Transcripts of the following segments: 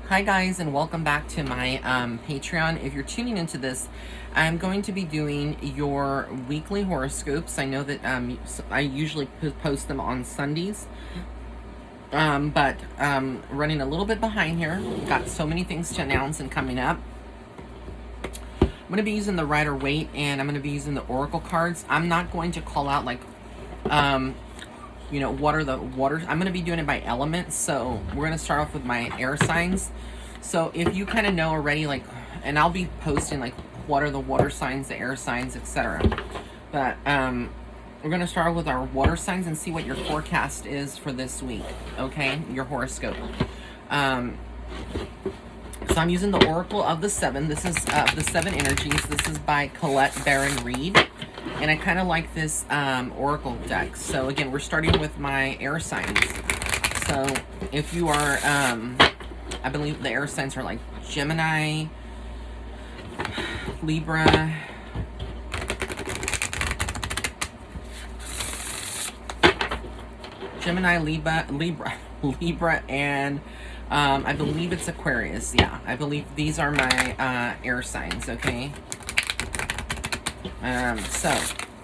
Hi guys, and welcome back to my Patreon. If you're tuning into this, I'm going to be doing your weekly horoscopes. I know that I usually post them on Sundays, but running a little bit behind here. Got so many things to announce and coming up. I'm going to be using the Rider-Waite, and I'm going to be using the Oracle cards. I'm not going to call out like what are the waters. I'm going to be doing it by elements. So we're going to start off with my air signs. So if you kind of know already, like, and I'll be posting like what are the water signs, the air signs, etc. But we're going to start with our water signs and see what your forecast is for this week. Okay, your horoscope. So I'm using the Oracle of the Seven. This is the Seven Energies. This is by Colette Baron Reed. And I kind of like this Oracle deck. So again, we're starting with my air signs. So if you are, I believe the air signs are like Gemini, Libra, Libra, and I believe it's Aquarius. Yeah, I believe these are my air signs, okay? So,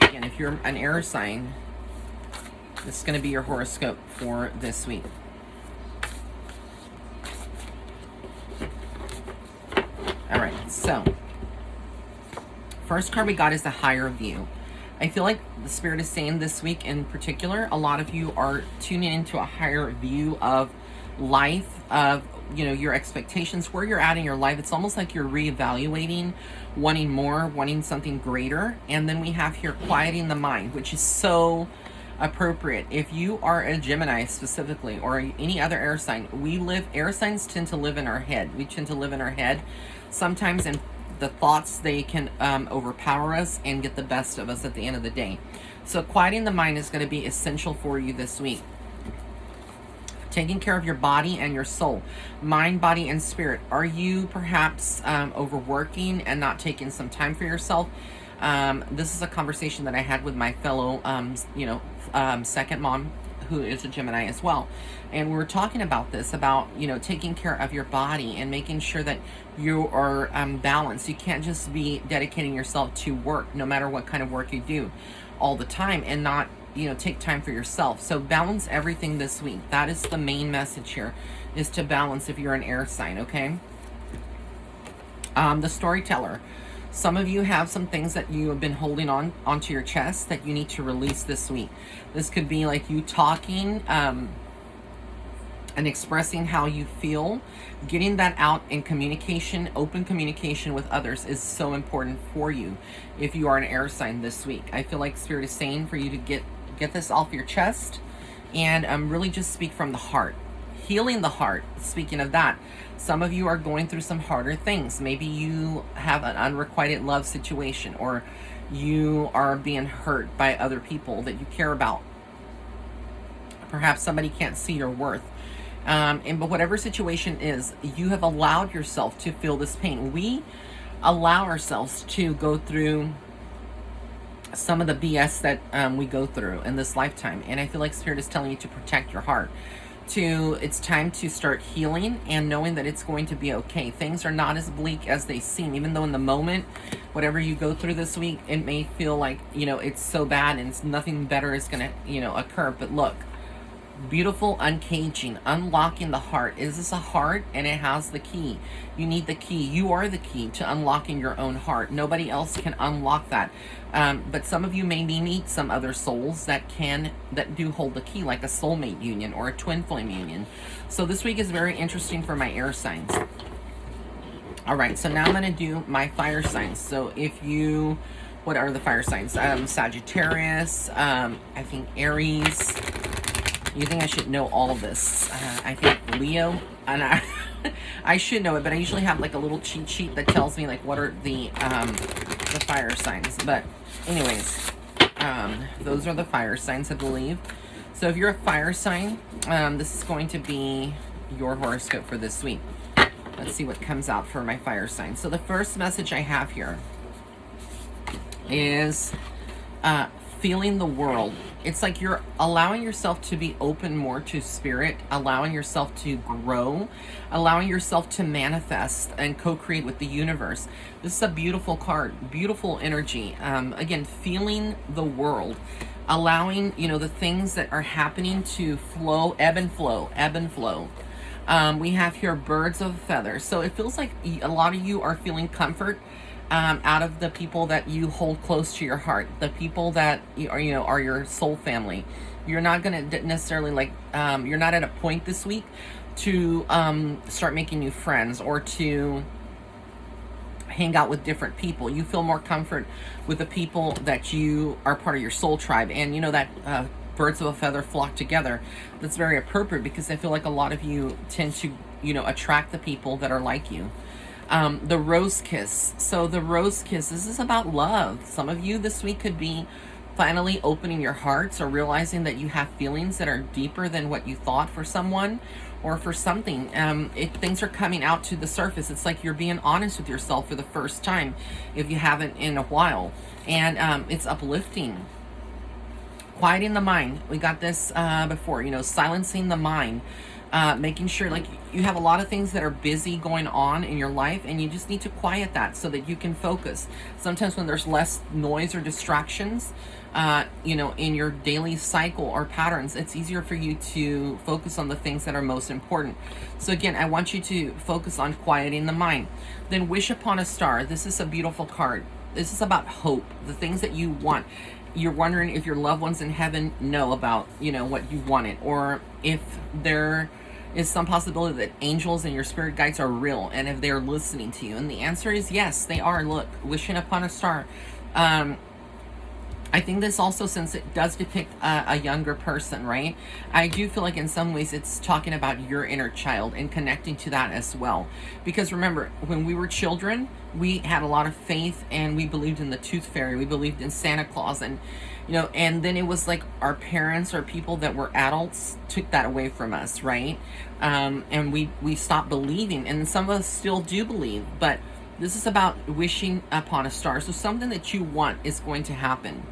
again, if you're an air sign, this is going to be your horoscope for this week. Alright, so, first card we got is the higher view. I feel like the Spirit is saying this week in particular, a lot of you are tuning into a higher view of life, of your expectations, where you're at in your life. It's almost like you're reevaluating, wanting more, wanting something greater. And then we have here quieting the mind, which is so appropriate. If you are a Gemini specifically, or any other air sign, air signs tend to live in our head. We tend to live in our head sometimes, and the thoughts, they can overpower us and get the best of us at the end of the day. So quieting the mind is going to be essential for you this week. Taking care of your body and your soul, mind, body, and spirit. Are you perhaps overworking and not taking some time for yourself? This is a conversation that I had with my fellow, second mom, who is a Gemini as well. And we were talking about this, about, taking care of your body and making sure that you are balanced. You can't just be dedicating yourself to work, no matter what kind of work you do, all the time, and not take time for yourself. So balance everything this week. That is the main message here, is to balance if you're an air sign, okay? The storyteller. Some of you have some things that you have been holding onto your chest that you need to release this week. This could be like you talking and expressing how you feel. Getting that out in communication, open communication with others, is so important for you if you are an air sign this week. I feel like Spirit is saying for you to get this off your chest and really just speak from the heart. Healing the heart. Speaking of that, some of you are going through some harder things. Maybe you have an unrequited love situation, or you are being hurt by other people that you care about. Perhaps somebody can't see your worth. But whatever situation is, you have allowed yourself to feel this pain. We allow ourselves to go through some of the BS that we go through in this lifetime. And I feel like Spirit is telling you to protect your heart. It's time to start healing and knowing that it's going to be okay. Things are not as bleak as they seem, even though in the moment, whatever you go through this week, it may feel like, it's so bad and nothing better is going to, occur. But look, beautiful uncaging, unlocking the heart. Is this a heart? And it has the key. You need the key. You are the key to unlocking your own heart. Nobody else can unlock that. But some of you may meet some other souls that do hold the key, like a soulmate union or a twin flame union. So this week is very interesting for my air signs. All right, so now I'm going to do my fire signs. So what are the fire signs? Sagittarius, I think Aries. You think I should know all of this? I think Leo, and I should know it, but I usually have like a little cheat sheet that tells me like what are the fire signs. But anyways, those are the fire signs, I believe. So if you're a fire sign, this is going to be your horoscope for this week. Let's see what comes out for my fire sign. So the first message I have here is feeling the world. It's like you're allowing yourself to be open more to spirit, allowing yourself to grow, allowing yourself to manifest and co-create with the universe. This is a beautiful card, beautiful energy. Again, feeling the world, allowing, you know, the things that are happening to flow, ebb and flow, ebb and flow. We have here birds of a feather. So it feels like a lot of you are feeling comfort out of the people that you hold close to your heart, the people that are, you know, are your soul family. You're not going to necessarily like, you're not at a point this week to start making new friends or to hang out with different people. You feel more comfort with the people that you are part of your soul tribe. And you know that birds of a feather flock together. That's very appropriate because I feel like a lot of you tend to, you know, attract the people that are like you. The rose kiss. So the rose kiss, this is about love. Some of you this week could be finally opening your hearts or realizing that you have feelings that are deeper than what you thought for someone or for something. Things are coming out to the surface. It's like you're being honest with yourself for the first time if you haven't in a while. And it's uplifting. Quieting the mind. We got this before, you know, silencing the mind. Making sure like you have a lot of things that are busy going on in your life and you just need to quiet that so that you can focus. Sometimes when there's less noise or distractions, you know, in your daily cycle or patterns, it's easier for you to focus on the things that are most important. So again, I want you to focus on quieting the mind. Then wish upon a star. This is a beautiful card. This is about hope, the things that you want. You're wondering if your loved ones in heaven know about, you know, what you wanted, or if there is some possibility that angels and your spirit guides are real and if they're listening to you. And the answer is yes, they are. Look, wishing upon a star. I think this also, since it does depict a younger person, right? I do feel like in some ways it's talking about your inner child and connecting to that as well. Because remember, when we were children, we had a lot of faith and we believed in the tooth fairy. We believed in Santa Claus. And, you know, and then it was like our parents or people that were adults took that away from us, right? And we stopped believing. And some of us still do believe. But this is about wishing upon a star. So something that you want is going to happen.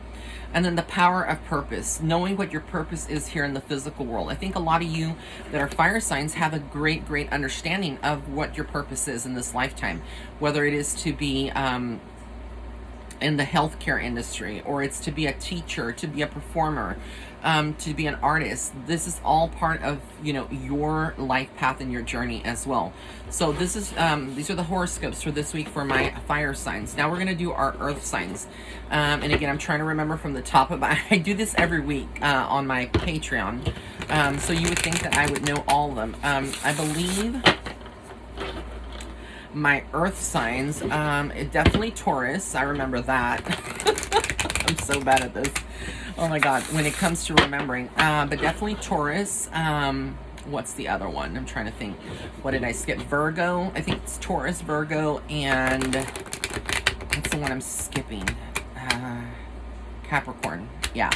And then the power of purpose, knowing what your purpose is here in the physical world. I think a lot of you that are fire signs have a great understanding of what your purpose is in this lifetime, whether it is to be in the healthcare industry, or it's to be a teacher, to be a performer, to be an artist. This is all part of, you know, your life path and your journey as well. So this is these are the horoscopes for this week for my fire signs. Now we're going to do our earth signs. And again, I'm trying to remember from the top of I do this every week on my Patreon. So you would think that I would know all of them. I believe my earth signs, definitely Taurus. I remember that. I'm so bad at this. Oh my God, when it comes to remembering. But definitely Taurus. What's the other one? I'm trying to think. What did I skip? Virgo. I think it's Taurus, Virgo, and what's the one I'm skipping? Capricorn. Yeah.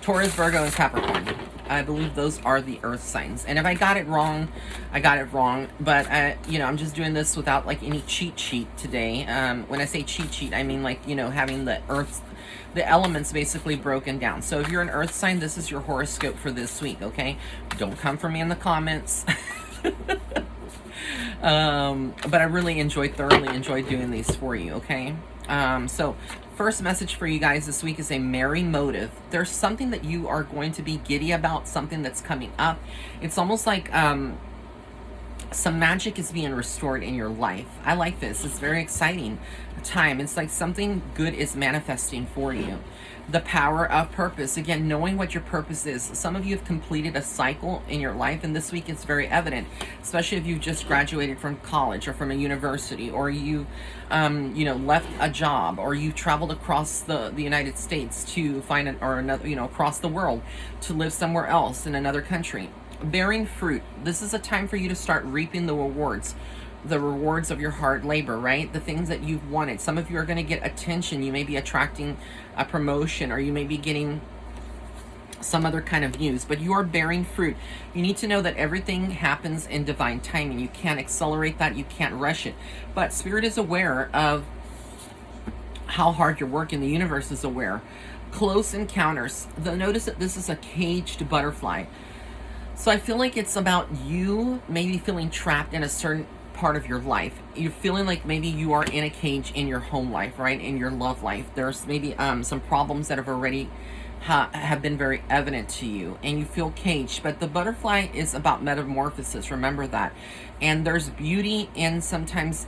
Taurus, Virgo, and Capricorn. I believe those are the earth signs. And if I got it wrong, I got it wrong. But, you know, I'm just doing this without, like, any cheat sheet today. When I say cheat sheet, I mean, like, you know, having the elements basically broken down. So if you're an earth sign, this is your horoscope for this week, okay? Don't come for me in the comments. But I really thoroughly enjoy doing these for you, okay? So first message for you guys this week is a merry motive. There's something that you are going to be giddy about, something that's coming up. It's almost like some magic is being restored in your life. I like this. It's very exciting time. It's like something good is manifesting for you. The power of purpose. Again, knowing what your purpose is. Some of you have completed a cycle in your life, and this week it's very evident, especially if you've just graduated from college or from a university, or you you know, left a job, or you traveled across the United States to find another, you know, across the world to live somewhere else in another country. Bearing fruit. This is a time for you to start reaping the rewards of your hard labor, right? The things that you've wanted. Some of you are going to get attention. You may be attracting a promotion, or you may be getting some other kind of news, but you are bearing fruit. You need to know that everything happens in divine timing. You can't accelerate that. You can't rush it. But Spirit is aware of how hard you're working. The universe is aware. close encounters. Notice that this is a caged butterfly. So I feel like it's about you maybe feeling trapped in a certain part of your life. You're feeling like maybe you are in a cage in your home life, right? In your love life. There's maybe some problems that have already have been very evident to you, and you feel caged. But the butterfly is about metamorphosis. Remember that. And there's beauty in sometimes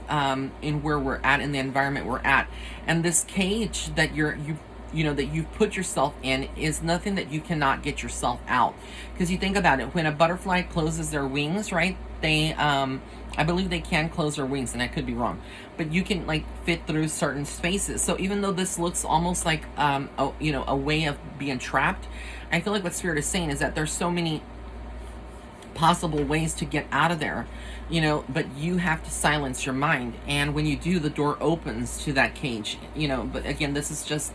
in where we're at, in the environment we're at. And this cage that that you've put yourself in is nothing that you cannot get yourself out. Because you think about it, when a butterfly closes their wings, right? They I believe they can close their wings, and I could be wrong, but you can like fit through certain spaces. So even though this looks almost like a way of being trapped, I feel like what Spirit is saying is that there's so many possible ways to get out of there, but you have to silence your mind. And when you do, the door opens to that cage, but again, this is just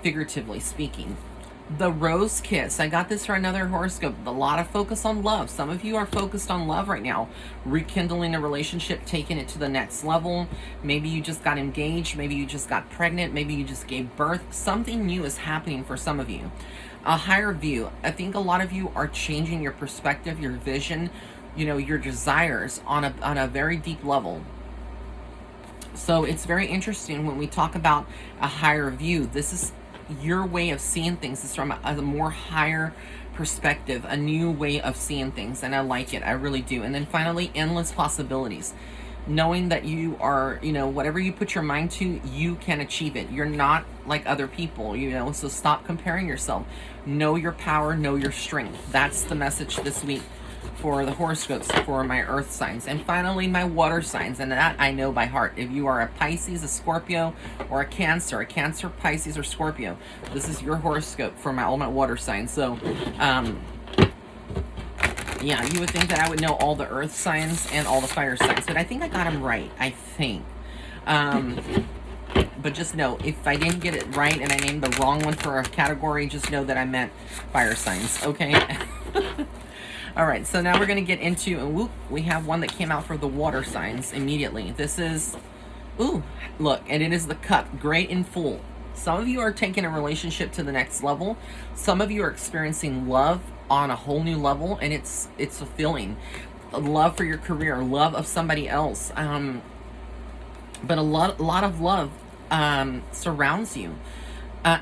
figuratively speaking. The rose kiss. I got this for another horoscope. A lot of focus on love. Some of you are focused on love right now. Rekindling a relationship, taking it to the next level. Maybe you just got engaged. Maybe you just got pregnant. Maybe you just gave birth. Something new is happening for some of you. A higher view. I think a lot of you are changing your perspective, your vision, your desires on a very deep level. So it's very interesting when we talk about a higher view. This is your way of seeing things. Is from a more higher perspective, a new way of seeing things, and I like it. I really do. And then finally, endless possibilities. Knowing that you are, whatever you put your mind to, you can achieve it. You're not like other people, so stop comparing yourself. Know your power, know your strength. That's the message this week for the horoscopes for my earth signs. And finally, my water signs, and that I know by heart. If you are a Pisces, a Scorpio, or a Cancer, Pisces, or Scorpio, this is your horoscope for all my water signs. So yeah, you would think that I would know all the earth signs and all the fire signs, but I think I got them right. I think. But just know, if I didn't get it right and I named the wrong one for a category, just know that I meant fire signs, okay? All right, so now we're going to get into, and whoop, we have one that came out for the water signs immediately. This is, ooh, look, and it is the cup, great and full. Some of you are taking a relationship to the next level. Some of you are experiencing love on a whole new level, and it's fulfilling. Love for your career, love of somebody else. But a lot of love surrounds you.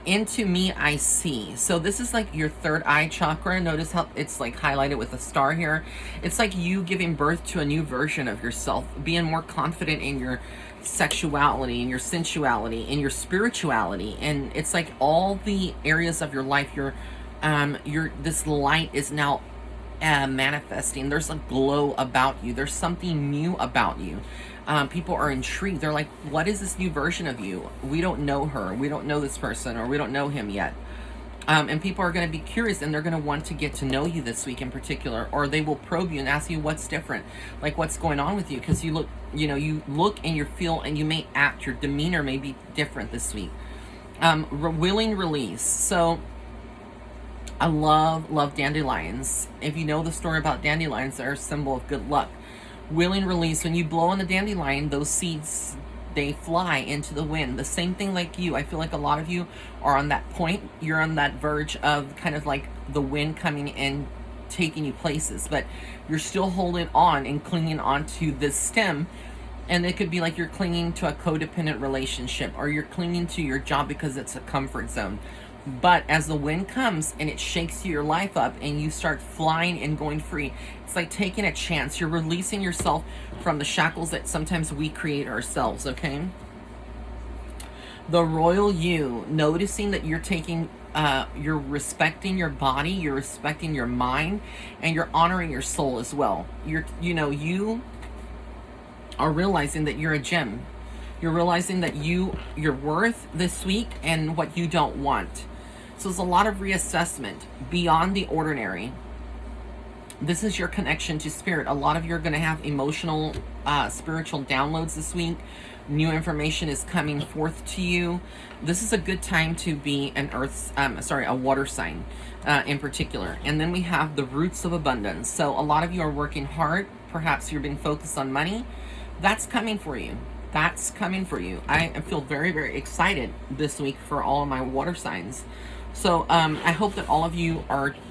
Into me I see. So this is like your third eye chakra. Notice how it's like highlighted with a star here. It's like you giving birth to a new version of yourself, being more confident in your sexuality, in your sensuality, in your spirituality. And it's like all the areas of your life, your this light is now manifesting. There's a glow about you. There's something new about you. People are intrigued. They're like, what is this new version of you? We don't know her. We don't know this person, or we don't know him yet. And people are going to be curious, and they're going to want to get to know you this week in particular, or they will probe you and ask you what's different, like what's going on with you, because you look, you look and you feel and you may act, your demeanor may be different this week. Willing release. So I love dandelions. If you know the story about dandelions, they're a symbol of good luck. Willing release. When you blow on the dandelion, those seeds, they fly into the wind. The same thing like you. I feel like a lot of you are on that point. You're on that verge of kind of like the wind coming in, taking you places, but you're still holding on and clinging on to this stem. And it could be like you're clinging to a codependent relationship, or you're clinging to your job because it's a comfort zone. But as the wind comes and it shakes your life up and you start flying and going free, it's like taking a chance. You're releasing yourself from the shackles that sometimes we create ourselves, okay? The royal you, noticing that you're taking, you're respecting your body, you're respecting your mind, and you're honoring your soul as well. You are realizing that you're a gem. You're realizing that your worth this week and what you don't want. So it's a lot of reassessment beyond the ordinary. This is your connection to spirit. A lot of you are going to have emotional, spiritual downloads this week. New information is coming forth to you. This is a good time to be a water sign in particular. And then we have the roots of abundance. So a lot of you are working hard. Perhaps you're being focused on money. That's coming for you. that's coming for you. I feel very, very excited this week for all of my water signs. So I hope that all of you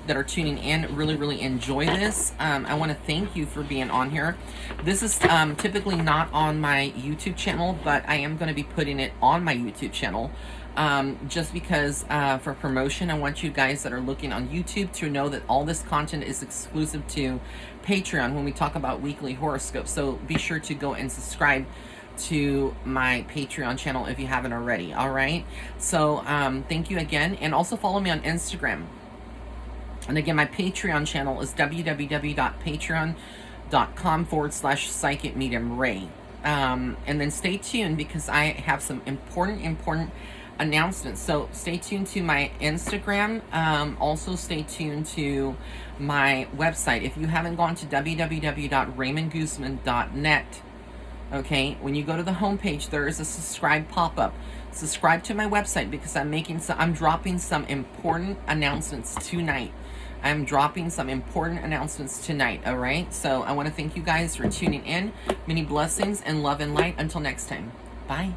that are tuning in really, really enjoy this. I want to thank you for being on here. This is typically not on my YouTube channel, but I am going to be putting it on my YouTube channel. Just because for promotion, I want you guys that are looking on YouTube to know that all this content is exclusive to Patreon when we talk about weekly horoscopes. So be sure to go and subscribe to my Patreon channel if you haven't already. All right. So thank you again, and also follow me on Instagram. And again, my Patreon channel is www.patreon.com/psychic medium Ray. And then stay tuned because I have some important announcements. So stay tuned to my Instagram. Also stay tuned to my website. If you haven't gone to www.raymondguzman.net, okay, when you go to the homepage, there is a subscribe pop-up. Subscribe to my website because I'm dropping some important announcements tonight. I'm dropping some important announcements tonight, all right? So I want to thank you guys for tuning in. Many blessings and love and light. Until next time. Bye.